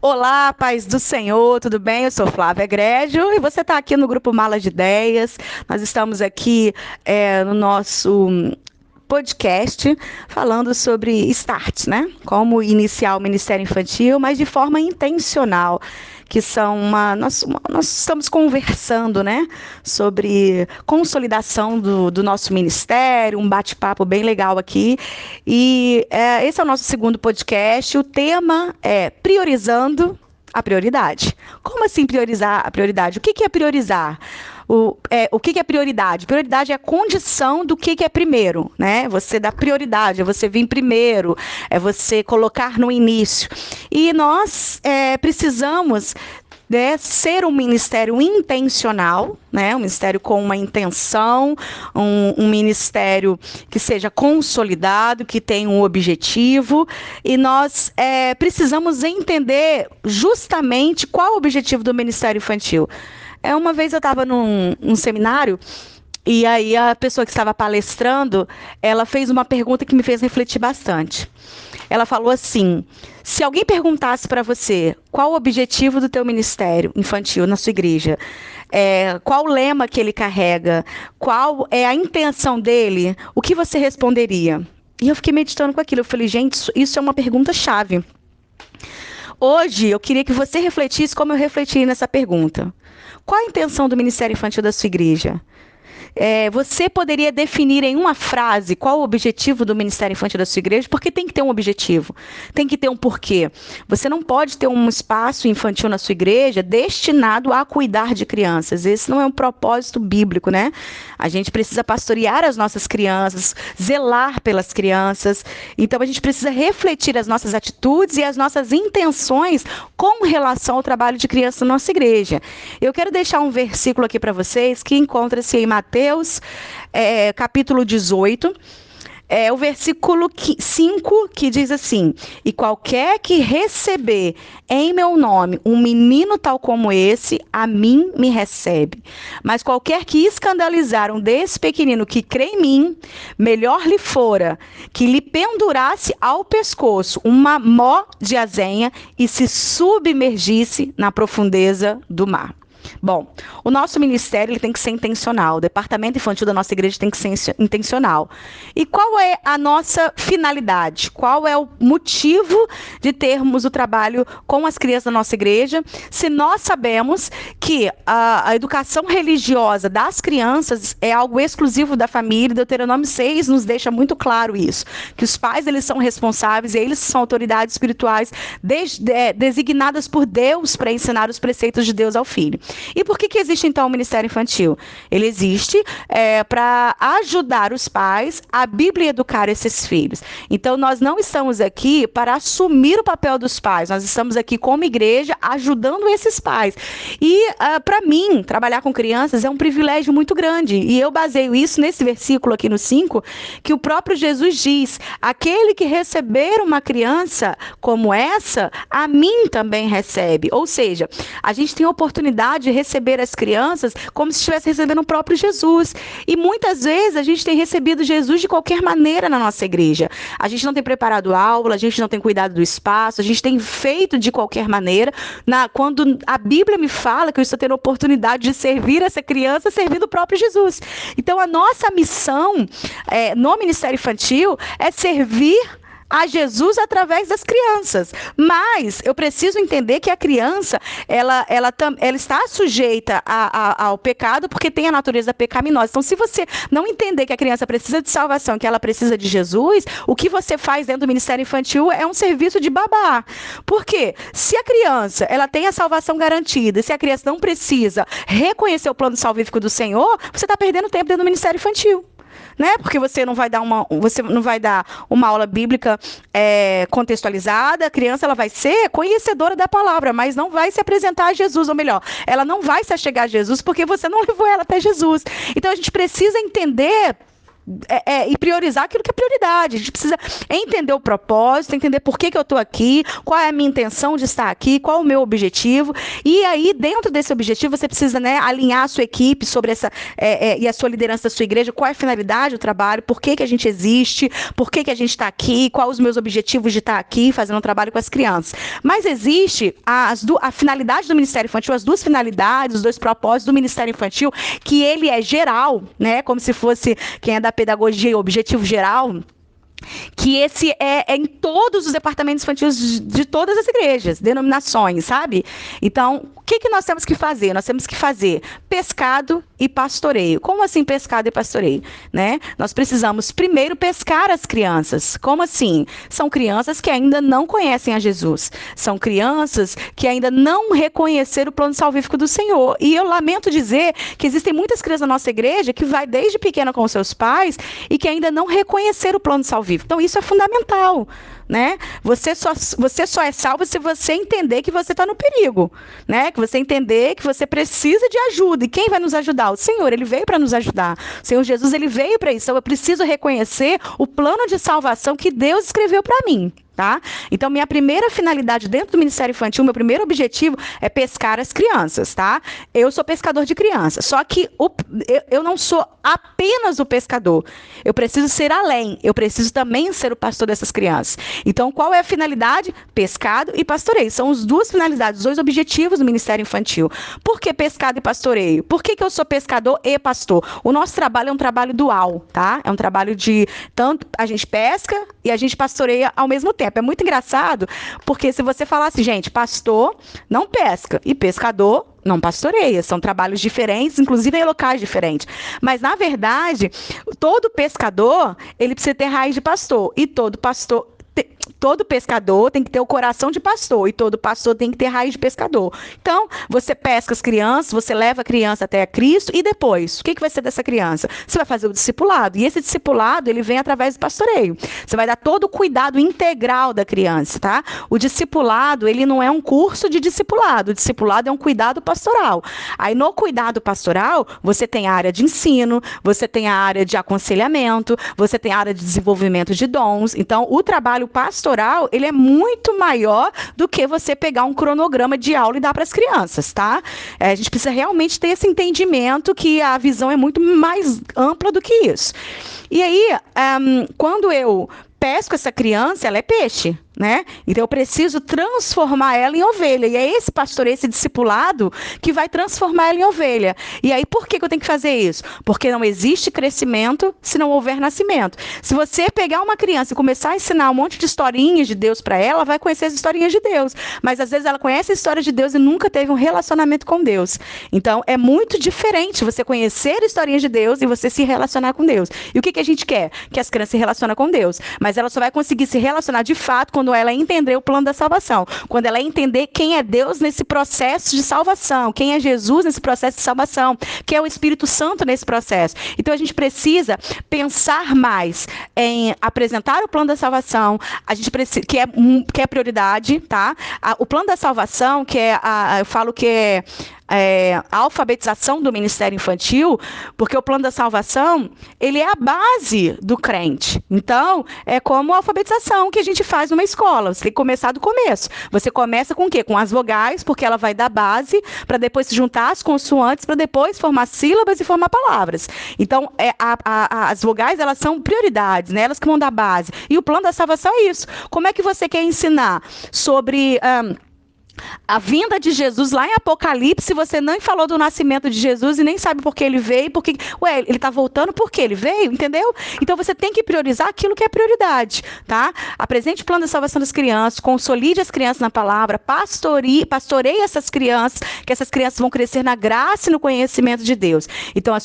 Olá, paz do Senhor, tudo bem? Eu sou Flávia Egrégio e você está aqui no Grupo Mala de Ideias. Nós estamos aqui no nosso podcast falando sobre start, né? Como iniciar o Ministério Infantil, mas de forma intencional. Nós estamos conversando, né, sobre consolidação do nosso ministério, um bate-papo bem legal aqui. E esse é o nosso segundo podcast. O tema é priorizando a prioridade. Como assim priorizar a prioridade? O que é priorizar? O que é prioridade? Prioridade é a condição do que é primeiro, né? Você dá prioridade, é você vir primeiro, é você colocar no início. E nós precisamos ser um ministério intencional, né? Um ministério com uma intenção, um ministério que seja consolidado, que tenha um objetivo, e nós precisamos entender justamente qual é o objetivo do Ministério Infantil. Uma vez eu estava num seminário, e aí a pessoa que estava palestrando, ela fez uma pergunta que me fez refletir bastante. Ela falou assim: se alguém perguntasse para você qual o objetivo do teu ministério infantil na sua igreja, qual o lema que ele carrega, qual é a intenção dele, o que você responderia? E eu fiquei meditando com aquilo. Eu falei, gente, isso é uma pergunta-chave. Hoje, eu queria que você refletisse como eu refleti nessa pergunta. Qual a intenção do Ministério Infantil da sua igreja? Você poderia definir em uma frase qual o objetivo do Ministério Infantil da sua igreja? Porque tem que ter um objetivo, tem que ter um porquê. Você não pode ter um espaço infantil na sua igreja destinado a cuidar de crianças. Esse não é um propósito bíblico, né? A gente precisa pastorear as nossas crianças, zelar pelas crianças. Então, a gente precisa refletir as nossas atitudes e as nossas intenções com relação ao trabalho de criança na nossa igreja. Eu quero deixar um versículo aqui para vocês que encontra-se em Mateus, capítulo 18, o versículo 5, que diz assim: e qualquer que receber em meu nome um menino tal como esse, a mim me recebe. Mas qualquer que escandalizar um desse pequenino que crê em mim, melhor lhe fora que lhe pendurasse ao pescoço uma mó de azenha e se submergisse na profundeza do mar. Bom, o nosso ministério ele tem que ser intencional, o departamento infantil da nossa igreja tem que ser intencional. E qual é a nossa finalidade? Qual é o motivo de termos o trabalho com as crianças da nossa igreja, se nós sabemos que a educação religiosa das crianças é algo exclusivo da família? Deuteronômio 6 nos deixa muito claro isso, que os pais eles são responsáveis, eles são autoridades espirituais designadas por Deus para ensinar os preceitos de Deus ao filho. E por que existe, então, o Ministério Infantil? Ele existe para ajudar os pais a biblioeducar esses filhos. Então, nós não estamos aqui para assumir o papel dos pais, nós estamos aqui como igreja ajudando esses pais. E, para mim, trabalhar com crianças é um privilégio muito grande. E eu baseio isso nesse versículo aqui no 5, que o próprio Jesus diz: aquele que receber uma criança como essa, a mim também recebe. Ou seja, a gente tem a oportunidade de receber as crianças como se estivesse recebendo o próprio Jesus. E muitas vezes a gente tem recebido Jesus de qualquer maneira na nossa igreja. A gente não tem preparado aula, a gente não tem cuidado do espaço, a gente tem feito de qualquer maneira. Quando a Bíblia me fala que eu estou tendo a oportunidade de servir essa criança servindo o próprio Jesus. Então, a nossa missão no Ministério Infantil é servir a Jesus através das crianças. Mas eu preciso entender que a criança ela está sujeita ao pecado porque tem a natureza pecaminosa. Então, se você não entender que a criança precisa de salvação, que ela precisa de Jesus, o que você faz dentro do Ministério Infantil é um serviço de babá. Por quê? Se a criança ela tem a salvação garantida, se a criança não precisa reconhecer o plano salvífico do Senhor, você está perdendo tempo dentro do Ministério Infantil. Né? Porque você não vai dar uma aula bíblica contextualizada. A criança ela vai ser conhecedora da palavra, mas não vai se apresentar a Jesus, ou melhor, ela não vai se achegar a Jesus porque você não levou ela até Jesus. Então a gente precisa entender e priorizar aquilo que é prioridade. A gente precisa entender o propósito, entender por que eu estou aqui, qual é a minha intenção de estar aqui, qual é o meu objetivo. E aí, dentro desse objetivo, você precisa, né, alinhar a sua equipe sobre e a sua liderança da sua igreja, qual é a finalidade do trabalho, por que a gente existe, por que a gente está aqui, quais os meus objetivos de estar aqui, fazendo um trabalho com as crianças. Mas existe a finalidade do Ministério Infantil, as duas finalidades, os dois propósitos do Ministério Infantil, que ele é geral, né, como se fosse quem é da pedagogia, objetivo geral, que esse é em todos os departamentos infantis de todas as igrejas, denominações, sabe? Então, o que nós temos que fazer? Nós temos que fazer pescado e pastoreio. Como assim pescado e pastoreio? Né? Nós precisamos primeiro pescar as crianças. Como assim? São crianças que ainda não conhecem a Jesus. São crianças que ainda não reconheceram o plano salvífico do Senhor. E eu lamento dizer que existem muitas crianças na nossa igreja que vai desde pequena com seus pais e que ainda não reconheceram o plano salvífico. Então, isso é fundamental, né? Você só é salvo se você entender que você está no perigo, né? Que você entender que você precisa de ajuda. E quem vai nos ajudar? O Senhor, Ele veio para nos ajudar. O Senhor Jesus, Ele veio para isso. Então, eu preciso reconhecer o plano de salvação que Deus escreveu para mim. Tá? Então, minha primeira finalidade dentro do Ministério Infantil, meu primeiro objetivo é pescar as crianças, tá? Eu sou pescador de crianças, só que eu não sou apenas o pescador, eu preciso ser além, eu preciso também ser o pastor dessas crianças. Então, qual é a finalidade? Pescado e pastoreio, são as duas finalidades, os dois objetivos do Ministério Infantil. Por que pescado e pastoreio? Por que eu sou pescador e pastor? O nosso trabalho é um trabalho dual, tá? É um trabalho de, tanto a gente pesca e a gente pastoreia ao mesmo tempo. É muito engraçado, porque se você falasse, gente, pastor não pesca e pescador não pastoreia, são trabalhos diferentes, inclusive em locais diferentes. Mas, na verdade, todo pescador, ele precisa ter raiz de pastor, e todo pescador tem que ter o coração de pastor, e todo pastor tem que ter raiz de pescador. Então, você pesca as crianças, você leva a criança até a Cristo, e depois, o que vai ser dessa criança? Você vai fazer o discipulado, e esse discipulado, ele vem através do pastoreio. Você vai dar todo o cuidado integral da criança, tá? O discipulado, ele não é um curso de discipulado, o discipulado é um cuidado pastoral. Aí, no cuidado pastoral, você tem a área de ensino, você tem a área de aconselhamento, você tem a área de desenvolvimento de dons. Então, o trabalho pastoral, ele é muito maior do que você pegar um cronograma de aula e dar para as crianças, tá? A gente precisa realmente ter esse entendimento que a visão é muito mais ampla do que isso. E aí, quando eu pesco essa criança, ela é peixe, né? Então eu preciso transformar ela em ovelha. E é esse pastoreio, esse discipulado que vai transformar ela em ovelha. E aí por que eu tenho que fazer isso? Porque não existe crescimento se não houver nascimento. Se você pegar uma criança e começar a ensinar um monte de historinhas de Deus para ela, ela vai conhecer as historinhas de Deus. Mas às vezes ela conhece a história de Deus e nunca teve um relacionamento com Deus. Então é muito diferente você conhecer historinhas de Deus e você se relacionar com Deus. E o que a gente quer? Que as crianças se relacionem com Deus. Mas ela só vai conseguir se relacionar de fato quando ela entender o plano da salvação, quando ela entender quem é Deus nesse processo de salvação, quem é Jesus nesse processo de salvação, quem é o Espírito Santo nesse processo. Então a gente precisa pensar mais em apresentar o plano da salvação, a gente precisa, que é prioridade, tá? O plano da salvação, eu falo que é a alfabetização do Ministério Infantil, porque o plano da salvação, ele é a base do crente. Então, é como a alfabetização que a gente faz numa escola. Você tem que começar do começo. Você começa com o quê? Com as vogais, porque ela vai dar base, para depois se juntar as consoantes, para depois formar sílabas e formar palavras. Então, as vogais, elas são prioridades, né? Elas que vão dar base. E o plano da salvação é isso. Como é que você quer ensinar sobre a vinda de Jesus lá em Apocalipse, você nem falou do nascimento de Jesus e nem sabe por que ele veio, ele está voltando porque ele veio, entendeu? Então você tem que priorizar aquilo que é prioridade, tá? Apresente o plano de salvação das crianças, consolide as crianças na palavra, pastoreie essas crianças, que essas crianças vão crescer na graça e no conhecimento de Deus. Então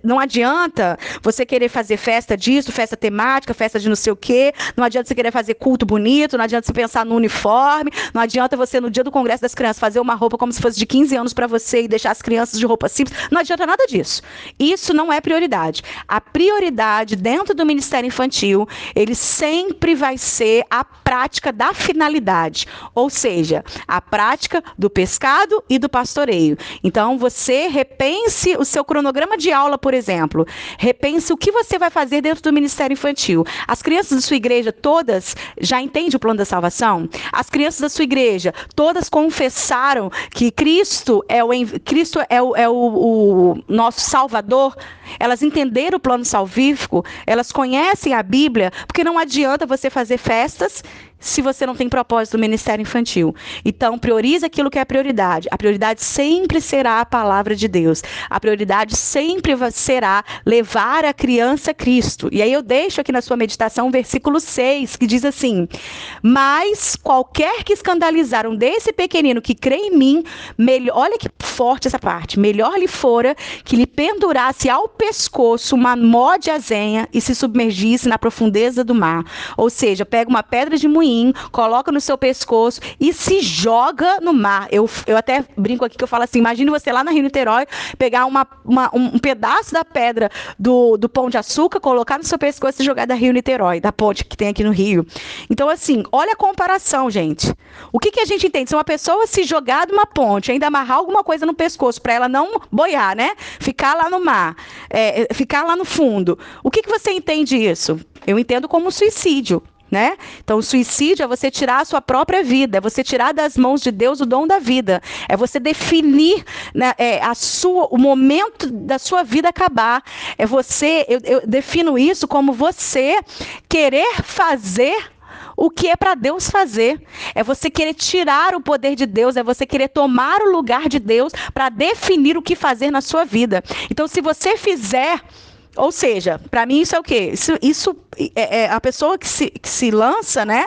não adianta você querer fazer festa disso, festa temática, festa de não sei o quê, não adianta você querer fazer culto bonito, não adianta você pensar no uniforme, não adianta você no no dia do Congresso das Crianças, fazer uma roupa como se fosse de 15 anos para você e deixar as crianças de roupa simples. Não adianta nada disso. Isso não é prioridade. A prioridade dentro do Ministério Infantil, ele sempre vai ser a prática da finalidade, ou seja, a prática do pescado e do pastoreio. Então, você repense o seu cronograma de aula, por exemplo. Repense o que você vai fazer dentro do Ministério Infantil. As crianças da sua igreja, todas, já entendem o plano da salvação? As crianças da sua igreja, todas confessaram que Cristo é o nosso Salvador? Elas entenderam o plano salvífico? Elas conhecem a Bíblia? Porque não adianta você fazer festas se você não tem propósito do Ministério Infantil. Então, priorize aquilo que é prioridade. A prioridade sempre será a palavra de Deus. A prioridade sempre será levar a criança a Cristo. E aí eu deixo aqui na sua meditação o versículo 6, que diz assim: mas qualquer que escandalizar um desse pequenino que crê em mim, olha que forte essa parte, melhor lhe fora que lhe pendurasse ao pescoço uma mó de azenha e se submergisse na profundeza do mar. Ou seja, pega uma pedra de moinho, coloca no seu pescoço e se joga no mar. Eu até brinco aqui que eu falo assim, imagine você lá na Rio Niterói, pegar um pedaço da pedra do Pão de Açúcar, colocar no seu pescoço e jogar da Rio Niterói, da ponte que tem aqui no Rio. Então, assim, olha a comparação, gente. O que a gente entende? Se uma pessoa se jogar de uma ponte, ainda amarrar alguma coisa no pescoço para ela não boiar, né? Ficar lá no mar, ficar lá no fundo. O que você entende isso? Eu entendo como um suicídio. Né? Então, o suicídio é você tirar a sua própria vida, é você tirar das mãos de Deus o dom da vida, é você definir, né, o momento da sua vida acabar. É você, eu defino isso como você querer fazer o que é para Deus fazer. É você querer tirar o poder de Deus, é você querer tomar o lugar de Deus para definir o que fazer na sua vida. Então, se você fizer... Ou seja, para mim isso é o quê? Isso a pessoa que se lança, né?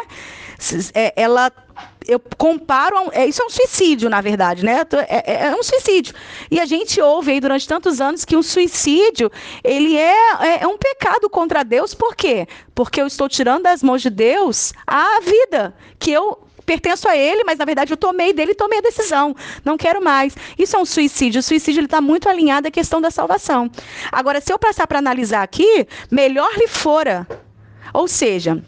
Eu comparo, isso é um suicídio, na verdade, né? É um suicídio. E a gente ouve aí durante tantos anos que o suicídio, ele é um pecado contra Deus. Por quê? Porque eu estou tirando das mãos de Deus a vida que eu pertenço a ele, mas na verdade eu tomei dele e tomei a decisão. Não quero mais. Isso é um suicídio. O suicídio está muito alinhado à questão da salvação. Agora, se eu passar para analisar aqui, melhor lhe fora. Ou seja,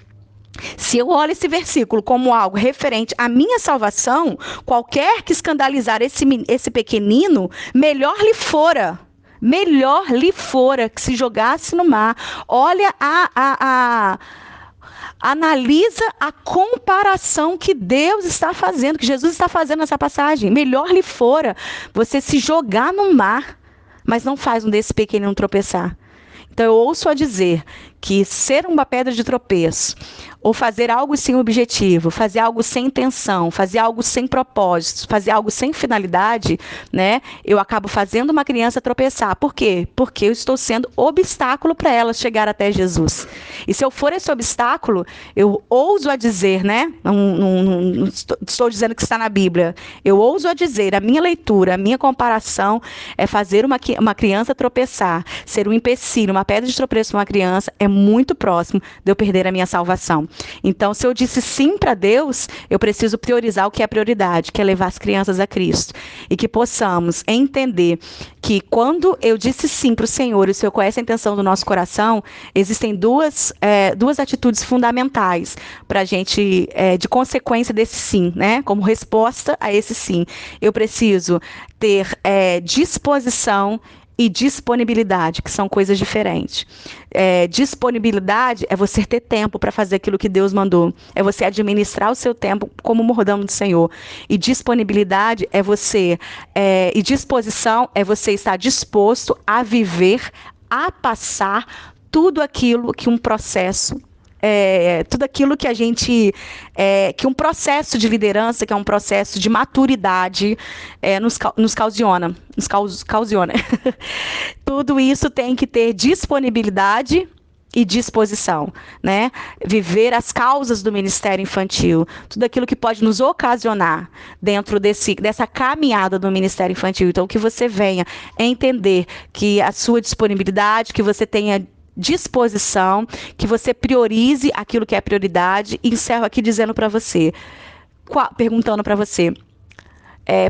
se eu olho esse versículo como algo referente à minha salvação, qualquer que escandalizar esse pequenino, melhor lhe fora. Melhor lhe fora que se jogasse no mar. Olha analisa a comparação que Deus está fazendo, que Jesus está fazendo nessa passagem. Melhor lhe fora você se jogar no mar, mas não faz um desse pequenino tropeçar. Então eu ouço a dizer que ser uma pedra de tropeço, ou fazer algo sem objetivo, fazer algo sem intenção, fazer algo sem propósito, fazer algo sem finalidade, né? Eu acabo fazendo uma criança tropeçar. Por quê? Porque eu estou sendo obstáculo para ela chegar até Jesus. E se eu for esse obstáculo, eu ouso a dizer, né? Não estou dizendo que está na Bíblia. Eu ouso a dizer, a minha leitura, a minha comparação é fazer uma criança tropeçar, ser um empecilho, uma pedra de tropeço para uma criança, é muito próximo de eu perder a minha salvação. Então, se eu disse sim para Deus, eu preciso priorizar o que é prioridade, que é levar as crianças a Cristo. E que possamos entender que quando eu disse sim para o Senhor, e o Senhor conhece a intenção do nosso coração, existem duas atitudes fundamentais para a gente, de consequência desse sim, né? Como resposta a esse sim. Eu preciso ter disposição e disponibilidade, que são coisas diferentes. Disponibilidade é você ter tempo para fazer aquilo que Deus mandou. É você administrar o seu tempo como mordomo do Senhor. E disponibilidade é você... e disposição é você estar disposto a viver, a passar tudo aquilo que um processo... tudo aquilo que a gente... que um processo de liderança, que é um processo de maturidade, nos causiona. Tudo isso tem que ter disponibilidade e disposição, né? Viver as causas do ministério infantil, tudo aquilo que pode nos ocasionar dentro dessa caminhada do ministério infantil. Então, que você venha entender que a sua disponibilidade, que você tenha disposição, que você priorize aquilo que é prioridade. E encerro aqui dizendo para você: perguntando para você,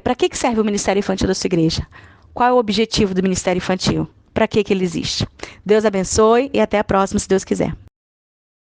para que serve o Ministério Infantil da sua igreja? Qual é o objetivo do Ministério Infantil? Para que ele existe? Deus abençoe e até a próxima, se Deus quiser.